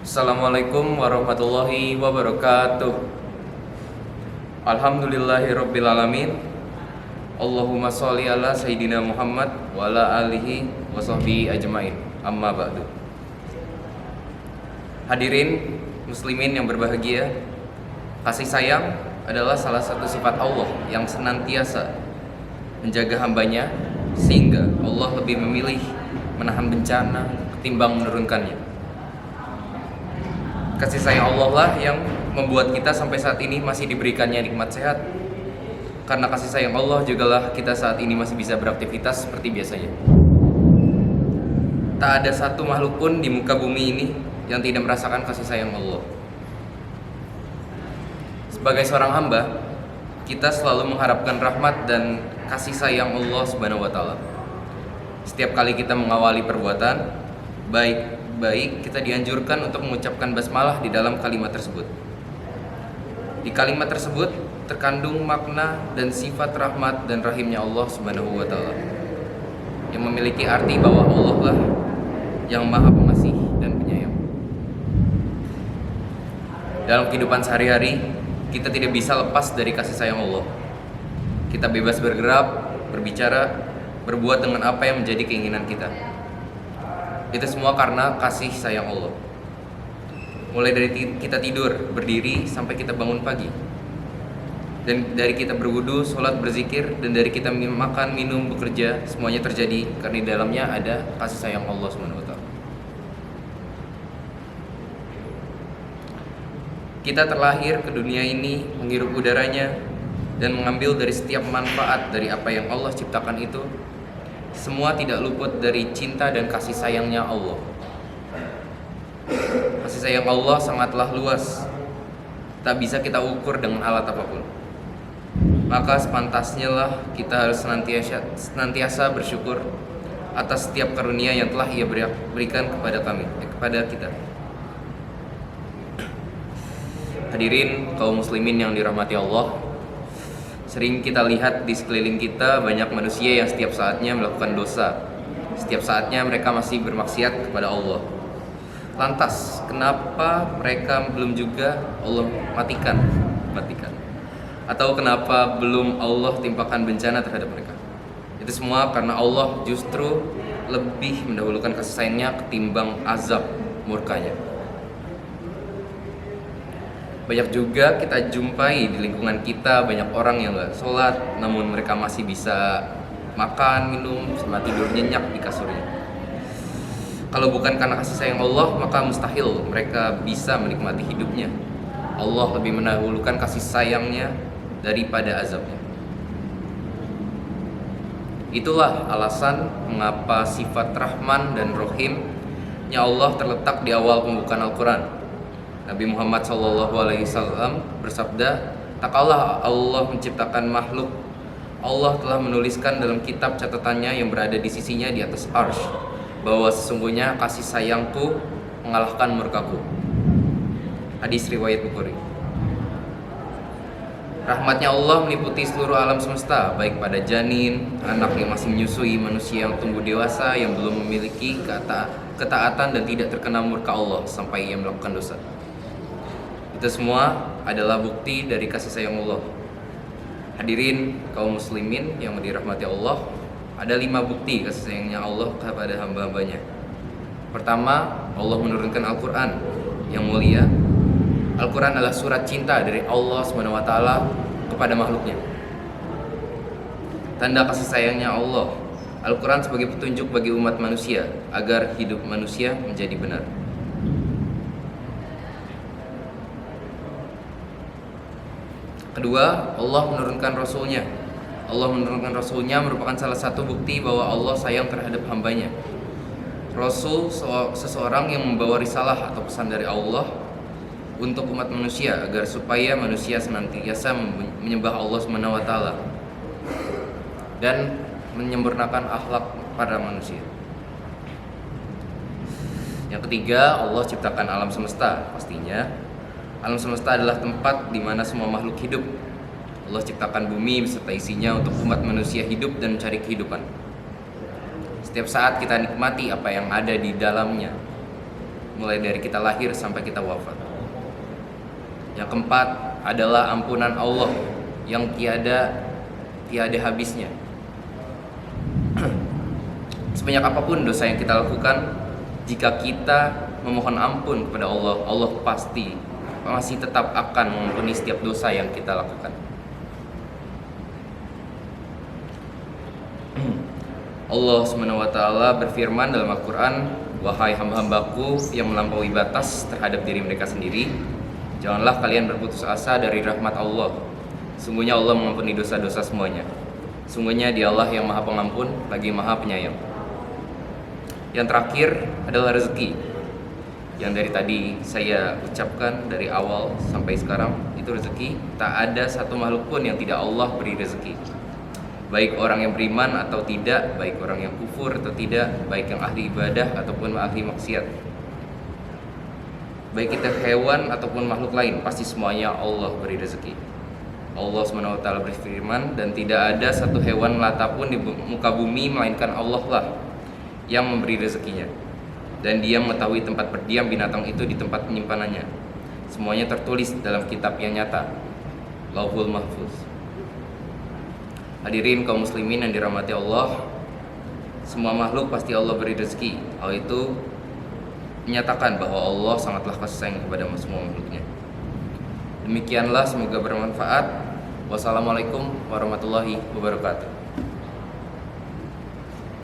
Assalamualaikum warahmatullahi wabarakatuh. Alhamdulillahirrabbilalamin. Allahumma sholli ala Sayyidina Muhammad wa ala alihi wa sahbihi ajmain. Amma ba'du. Hadirin muslimin yang berbahagia, kasih sayang adalah salah satu sifat Allah yang senantiasa menjaga hambanya, sehingga Allah lebih memilih menahan bencana ketimbang menurunkannya. Kasih sayang Allah lah yang membuat kita sampai saat ini masih diberikannya nikmat sehat. Karena kasih sayang Allah jugalah kita saat ini masih bisa beraktivitas seperti biasanya. Tak ada satu makhluk pun di muka bumi ini yang tidak merasakan kasih sayang Allah. Sebagai seorang hamba, kita selalu mengharapkan rahmat dan kasih sayang Allah Subhanahu wa taala. Setiap kali kita mengawali perbuatan baik kita dianjurkan untuk mengucapkan basmalah di dalam kalimat tersebut. Di kalimat tersebut terkandung makna dan sifat rahmat dan rahimnya Allah Subhanahu wa taala, yang memiliki arti bahwa Allah lah yang Maha Pengasih dan Penyayang. Dalam kehidupan sehari-hari, kita tidak bisa lepas dari kasih sayang Allah. Kita bebas bergerak, berbicara, berbuat dengan apa yang menjadi keinginan kita. Itu semua karena kasih sayang Allah. Mulai dari kita tidur, berdiri, sampai kita bangun pagi. Dan dari kita berwudu, sholat, berzikir, dan dari kita makan, minum, bekerja, semuanya terjadi karena di dalamnya ada kasih sayang Allah SWT. Kita terlahir ke dunia ini, menghirup udaranya, dan mengambil dari setiap manfaat dari apa yang Allah ciptakan itu. Semua tidak luput dari cinta dan kasih sayangnya Allah. Kasih sayang Allah sangatlah luas, tak bisa kita ukur dengan alat apapun. Maka sepantasnya lah kita harus senantiasa bersyukur atas setiap karunia yang telah Ia berikan kepada kita. Hadirin kaum muslimin yang dirahmati Allah, sering kita lihat di sekeliling kita banyak manusia yang setiap saatnya melakukan dosa. Setiap saatnya mereka masih bermaksiat kepada Allah. Lantas, kenapa mereka belum juga Allah matikan? Atau kenapa belum Allah timpakan bencana terhadap mereka? Itu semua karena Allah justru lebih mendahulukan kasih sayangnya ketimbang azab murkanya. Banyak juga kita jumpai di lingkungan kita banyak orang yang gak sholat, namun mereka masih bisa makan, minum, sama tidur nyenyak di kasurnya. Kalau bukan karena kasih sayang Allah, maka mustahil mereka bisa menikmati hidupnya. Allah lebih mendahulukan kasih sayangnya daripada azabnya. Itulah alasan mengapa sifat Rahman dan Rahimnya Allah terletak di awal pembukaan Al-Quran. Nabi Muhammad SAW bersabda, tak kalah Allah menciptakan makhluk, Allah telah menuliskan dalam kitab catatannya yang berada di sisinya di atas arsy, bahwa sesungguhnya kasih sayangku mengalahkan murkaku. Hadis riwayat Bukhari. Rahmatnya Allah meliputi seluruh alam semesta, baik pada janin, anak yang masih menyusui, manusia yang tumbuh dewasa, yang belum memiliki ketaatan dan tidak terkena murka Allah sampai ia melakukan dosa. Itu semua adalah bukti dari kasih sayang Allah. Hadirin kaum muslimin yang dirahmati Allah, ada 5 bukti kasih sayangnya Allah kepada hamba-hambanya. Pertama, Allah menurunkan Al-Quran yang mulia. Al-Quran adalah surat cinta dari Allah SWT kepada makhluknya. Tanda kasih sayangnya Allah, Al-Quran sebagai petunjuk bagi umat manusia agar hidup manusia menjadi benar. Kedua, Allah menurunkan Rasulnya. Allah menurunkan Rasulnya merupakan salah satu bukti bahwa Allah sayang terhadap hambanya. Rasul seseorang yang membawa risalah atau pesan dari Allah untuk umat manusia agar supaya manusia senantiasa menyembah Allah SWT dan menyempurnakan akhlak para manusia. Yang ketiga, Allah ciptakan alam semesta. Pastinya alam semesta adalah tempat di mana semua makhluk hidup. Allah ciptakan bumi beserta isinya untuk umat manusia hidup dan mencari kehidupan. Setiap saat kita nikmati apa yang ada di dalamnya. mulai dari kita lahir sampai kita wafat. Yang keempat adalah ampunan Allah yang tiada habisnya. Sebanyak apapun dosa yang kita lakukan, jika kita memohon ampun kepada Allah, Allah pasti masih tetap akan mengampuni setiap dosa yang kita lakukan. Allah SWT berfirman dalam Al-Quran, "Wahai hamba-hambaku yang melampaui batas terhadap diri mereka sendiri, janganlah kalian berputus asa dari rahmat Allah. Sungguhnya Allah mengampuni dosa-dosa semuanya. Sungguhnya Dia Allah yang Maha Pengampun lagi Maha Penyayang." Yang terakhir adalah rezeki, yang dari tadi saya ucapkan dari awal sampai sekarang. Itu rezeki, tak ada satu makhluk pun yang tidak Allah beri rezeki, baik orang yang beriman atau tidak, baik orang yang kufur atau tidak, baik yang ahli ibadah ataupun ahli maksiat, baik kita hewan ataupun makhluk lain, pasti semuanya Allah beri rezeki. Allah SWT berfirman, "Dan tidak ada satu hewan melata pun di muka bumi melainkan Allah lah yang memberi rezekinya, dan Dia mengetahui tempat berdiam binatang itu di tempat penyimpanannya. Semuanya tertulis dalam kitab yang nyata, Lauhul Mahfuz." Hadirin kaum muslimin yang dirahmati Allah, semua makhluk pasti Allah beri rezeki. Hal itu menyatakan bahwa Allah sangatlah kasih sayang kepada semua makhluknya. Demikianlah, semoga bermanfaat. Wassalamualaikum warahmatullahi wabarakatuh.